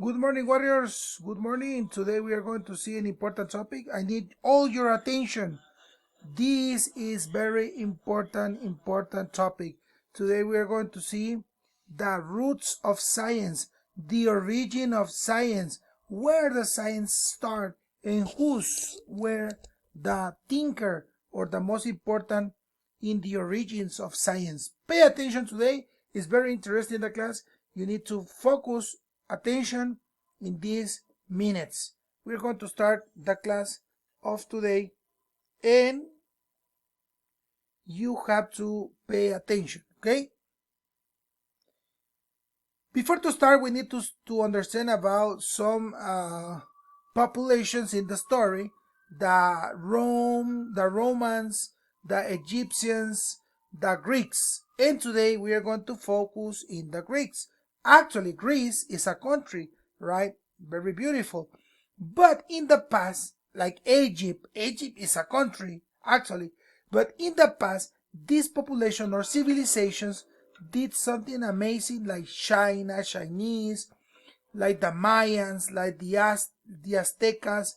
Good morning, warriors. Good morning. Today we are going to see an important topic. I need all your attention. This is very important topic. Today we are going to see the roots of science, the origin of science, where the science start, and who's were the thinker or the most important in the origins of science. Pay attention today. It's very interesting, the class. You need to focus attention in these minutes. We're going to start the class of today, and you have to pay attention, okay? Before to start, we need to understand about some populations in the story: the Romans, the Egyptians, the Greeks. And today we are going to focus in the Greeks. Actually, Greece is a country, right? Very beautiful. But in the past, like Egypt is a country, actually. But in the past, this population or civilizations did something amazing, like China, Chinese, like the Mayans, like the Aztecas,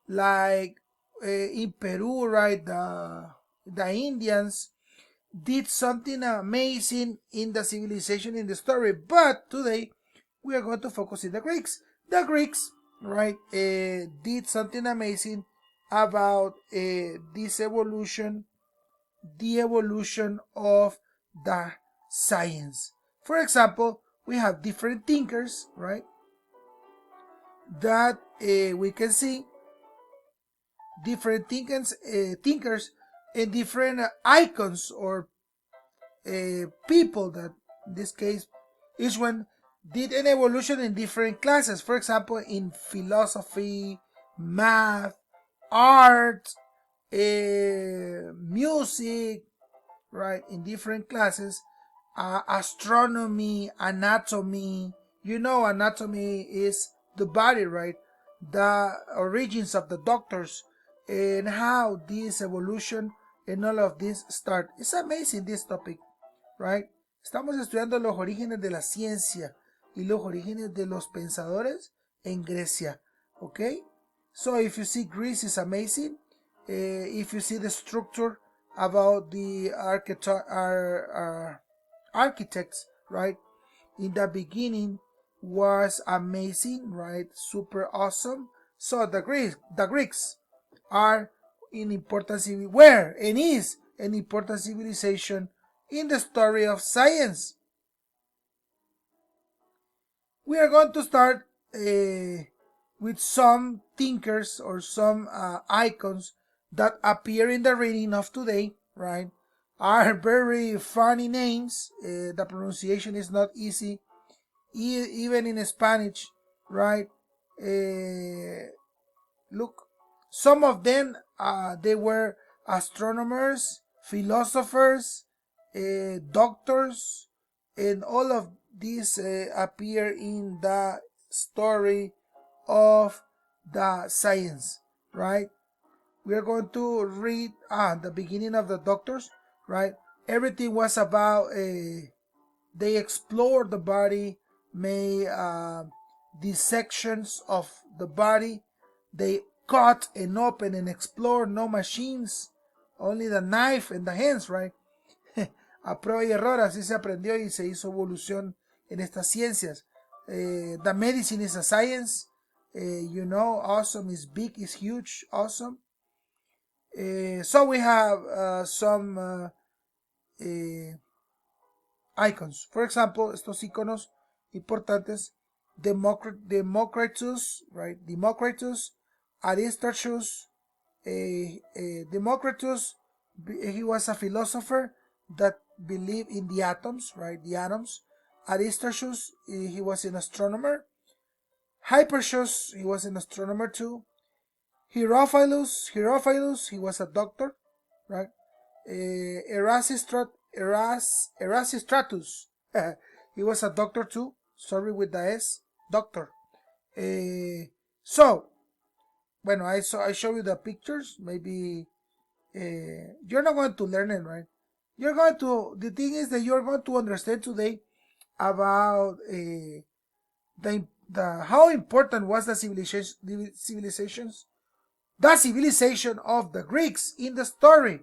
like in Peru, right? The Indians did something amazing in the civilization in the story. But today we are going to focus in the Greeks. The Greeks, right, did something amazing about this evolution, the evolution of the science. For example, we have different thinkers, right, that we can see different thinkers and different icons or people that in this case each one did an evolution in different classes. For example, in philosophy, math, art, music, right, in different classes, astronomy, anatomy. You know, anatomy is the body, right? The origins of the doctors and how this evolution and all of this start. It's amazing, this topic, right? Estamos estudiando los orígenes de la ciencia y los orígenes de los pensadores en Grecia, okay? So if you see, Greece is amazing. If you see the structure about the architects, right, in the beginning was amazing, right? Super awesome. So the Greeks are an important were and is an important civilization in the story of science. We are going to start with some thinkers or some icons that appear in the reading of today, right? Are very funny names. The pronunciation is not easy, even in Spanish, right? Look, some of them they were astronomers, philosophers, doctors, and all of these appear in the story of the science, right? We are going to read the beginning of the doctors, right? Everything was about they explored the body, made dissections of the body. They cut and open and explored, no machines, only the knife and the hands, right? A prueba y error, así se aprendió y se hizo evolución en estas ciencias. The medicine is a science, you know, awesome is big, is huge, awesome. So we have some icons. For example, estos iconos importantes: Democritus, right? Democritus, Aristarchus. Democritus, he was a philosopher that believed in the atoms, right? The atoms. Aristarchus, he was an astronomer. Hipparchus, he was an astronomer too. Herophilus, he was a doctor, right? Erasistratus, he was a doctor too. Sorry with the S, doctor. So, bueno, I show you the pictures. Maybe you're not going to learn it, right? You're going to. The thing is that you're going to understand today about how important was the civilization of the Greeks in the story.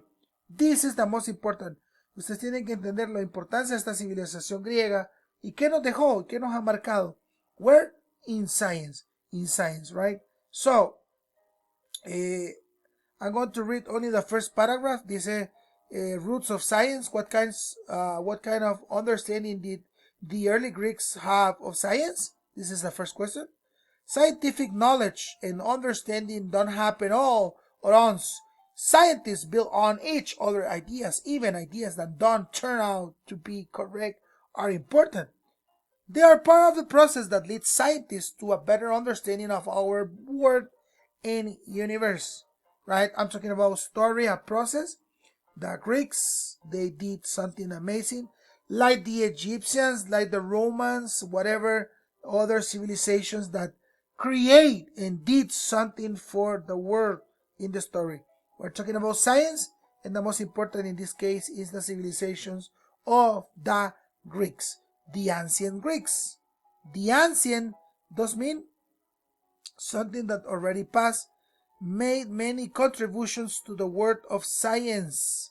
This is the most important. Ustedes tienen que entender la importancia de esta civilización griega y qué nos dejó, qué nos ha marcado. Where? In science, right? So, I'm going to read only the first paragraph. Dice, roots of science. What kind of understanding did the early Greeks have of science? This is the first question. Scientific knowledge and understanding don't happen all at once. Scientists build on each other ideas, even ideas that don't turn out to be correct are important. They are part of the process that leads scientists to a better understanding of our world and universe. Right? I'm talking about story and process. The Greeks, they did something amazing. Like the Egyptians, like the Romans, whatever other civilizations that create and did something for the world in the story. We're talking about science, and the most important in this case is the civilizations of the Greeks, the ancient Greeks. The ancient does mean something that already passed, made many contributions to the world of science,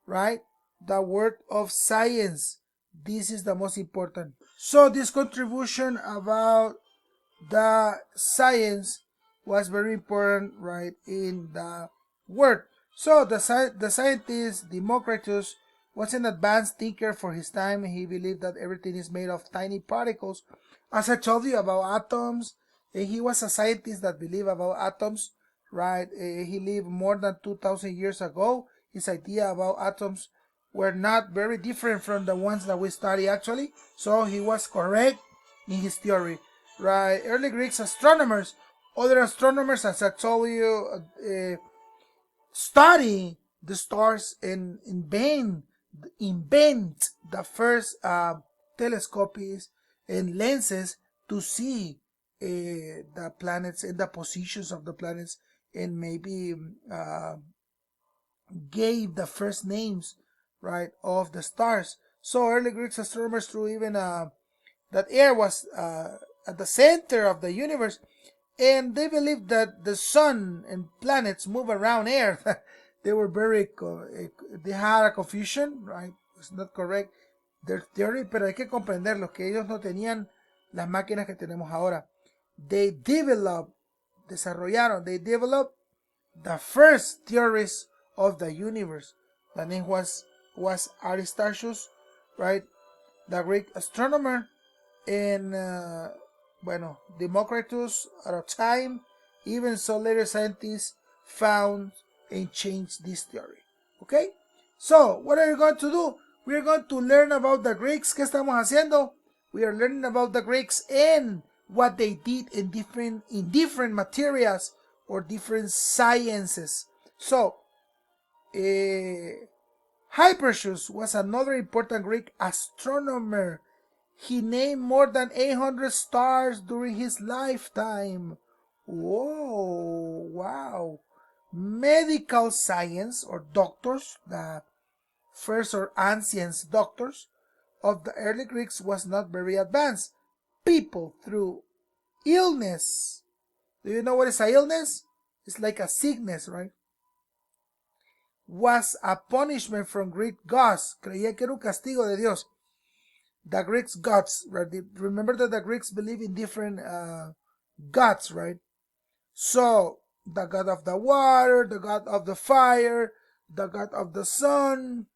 right? The world of science. This is the most important. So this contribution about the science was very important, right, in the world. So the scientist Democritus was an advanced thinker for his time. He believed that everything is made of tiny particles. As I told you about atoms, he was a scientist that believed about atoms, right? He lived more than 2,000 years ago. His idea about atoms were not very different from the ones that we study actually. So he was correct in his theory, right? Early Greeks astronomers, other astronomers, as I told you, study the stars and invent the first telescopes and lenses to see the planets and the positions of the planets, and maybe gave the first names, right, of the stars. So early Greek astronomers threw even that air was at the center of the universe, and they believed that the sun and planets move around air. They were they had a confusion, right? It's not correct their theory, pero hay que comprenderlo, que ellos no tenían las máquinas que tenemos ahora. They developed the first theories of the universe. The name was Aristarchus, right? The Greek astronomer, and Democritus at a time. Even so, later scientists found and changed this theory. Okay? So, what are you going to do? We are going to learn about the Greeks. ¿Qué estamos haciendo? We are learning about the Greeks and what they did in different materials or different sciences. So, Hipparchus was another important Greek astronomer. He named more than 800 stars during his lifetime. Whoa, wow. Medical science, or doctors, the first or ancient doctors of the early Greeks, was not very advanced. People through illness. Do you know what is a illness? It's like a sickness, right? Was a punishment from Greek gods. Creía que era un castigo de Dios. The Greeks gods, right? Remember that the Greeks believe in different gods, right? So the god of the water, the god of the fire, the god of the sun,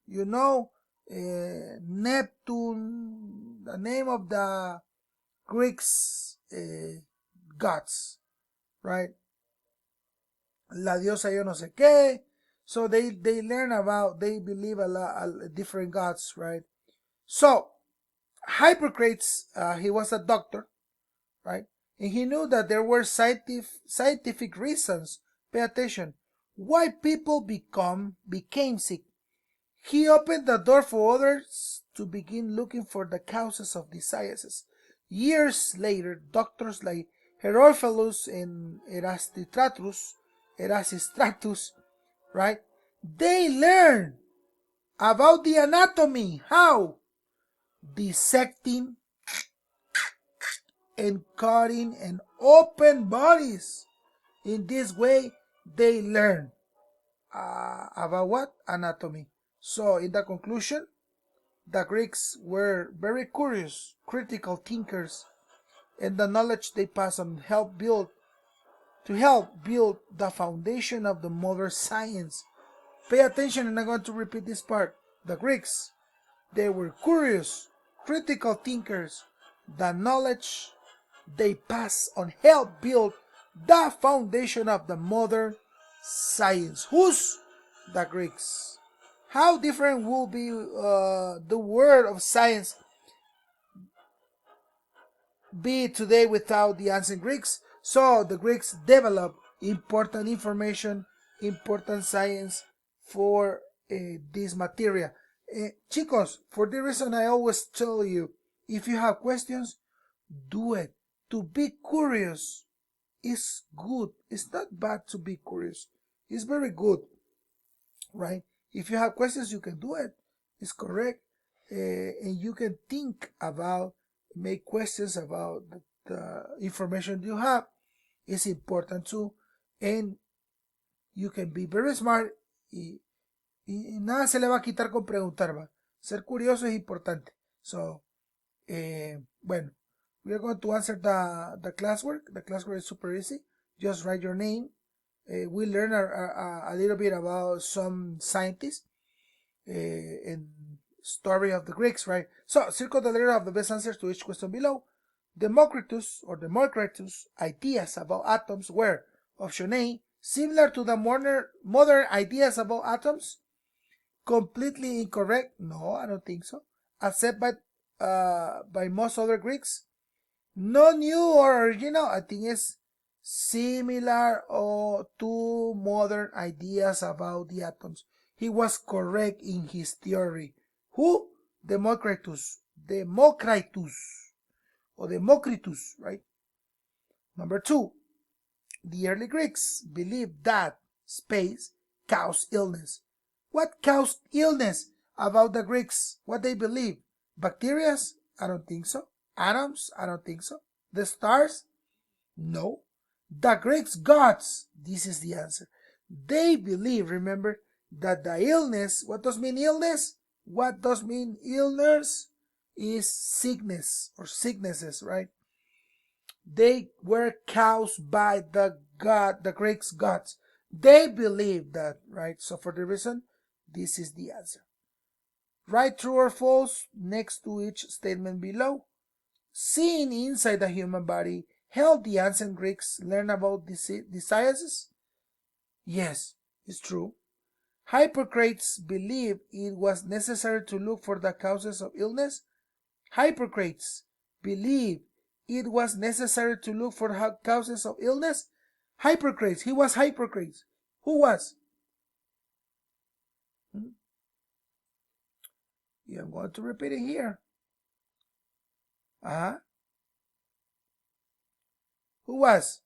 Neptune, the name of the Greeks gods, right? La diosa yo no sé qué. So they believe a lot different gods, right? So Hippocrates, he was a doctor, right? And he knew that there were scientific reasons, pay attention, why people became sick. He opened the door for others to begin looking for the causes of diseases. Years later, doctors like Herophilus and Erasistratus, right? They learned about the anatomy. How? Dissecting encoding and open bodies. In this way, they learn about what? Anatomy. So, in the conclusion, the Greeks were very curious, critical thinkers, and the knowledge they passed on help build the foundation of the modern science. Pay attention, and I'm going to repeat this part. The Greeks, they were curious, critical thinkers. The knowledge they pass on help build the foundation of the modern science. Who's the Greeks? How different will be the word of science be today without the ancient Greeks? So the Greeks developed important information, important science for this material. Chicos, for the reason I always tell you, if you have questions, do it. To be curious is good. It's not bad to be curious. It's very good, right? If you have questions, you can do it. It's correct. And you can think about, make questions about the information you have. It's important too. And you can be very smart y nada se le va a quitar con preguntar, va. Ser curioso es importante. So, bueno, we are going to answer the classwork. The classwork is super easy. Just write your name. We learn a little bit about some scientists and story of the Greeks, right? So, circle the letter of the best answers to each question below. Democritus' ideas about atoms were, option A, similar to the modern ideas about atoms. Completely incorrect? No, I don't think so. Accepted by most other Greeks? No new or original. I think it's similar to modern ideas about the atoms. He was correct in his theory. Who? Democritus, right? Number 2, the early Greeks believed that space caused illness. What caused illness about the Greeks? What they believe? Bacteria? I don't think so. Atoms? I don't think so. The stars? No. The Greeks' gods? This is the answer. They believe, remember, that the illness, what does mean illness? What does mean illness? Is sickness or sicknesses, right? They were caused by the Greeks' gods. They believe that, right? So for the reason, this is the answer. Write true or false next to each statement below. Seeing inside the human body helped the ancient Greeks learn about diseases? Yes, it's true. Hippocrates believed it was necessary to look for the causes of illness. Hippocrates believed it was necessary to look for the causes of illness. Hippocrates, he was Hippocrates. Who was? Yeah, I'm going to repeat it here. Who was?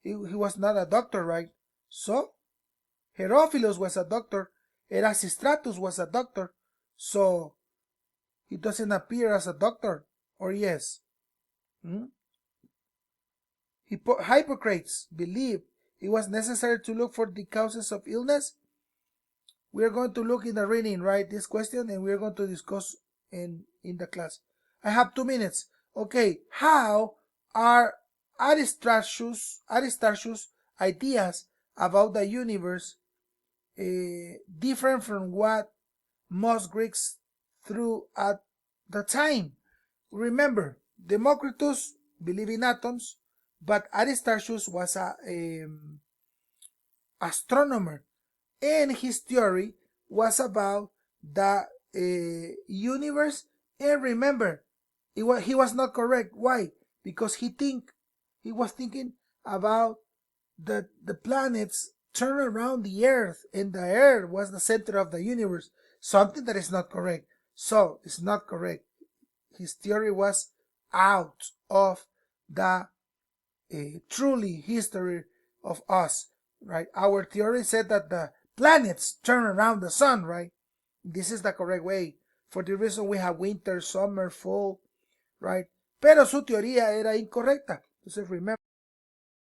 He was not a doctor, right? So, Herophilus was a doctor. Erasistratus was a doctor. So, he doesn't appear as a doctor. Or yes? Hippocrates believed it was necessary to look for the causes of illness. We are going to look in the reading, right, this question, and we are going to discuss in the class. I have 2 minutes. Okay, how are Aristarchus' ideas about the universe different from what most Greeks threw at the time? Remember, Democritus believed in atoms, but Aristarchus was an astronomer, and his theory was about the universe. And remember, he was not correct. Why? Because he was thinking about the planets turn around the earth, and the earth was the center of the universe, something that is not correct. So it's not correct. His theory was out of the truly history of us, right? Our theory said that the planets turn around the sun, right? This is the correct way. For the reason we have winter, summer, fall, right? pero su teoría era incorrecta. Entonces, remember.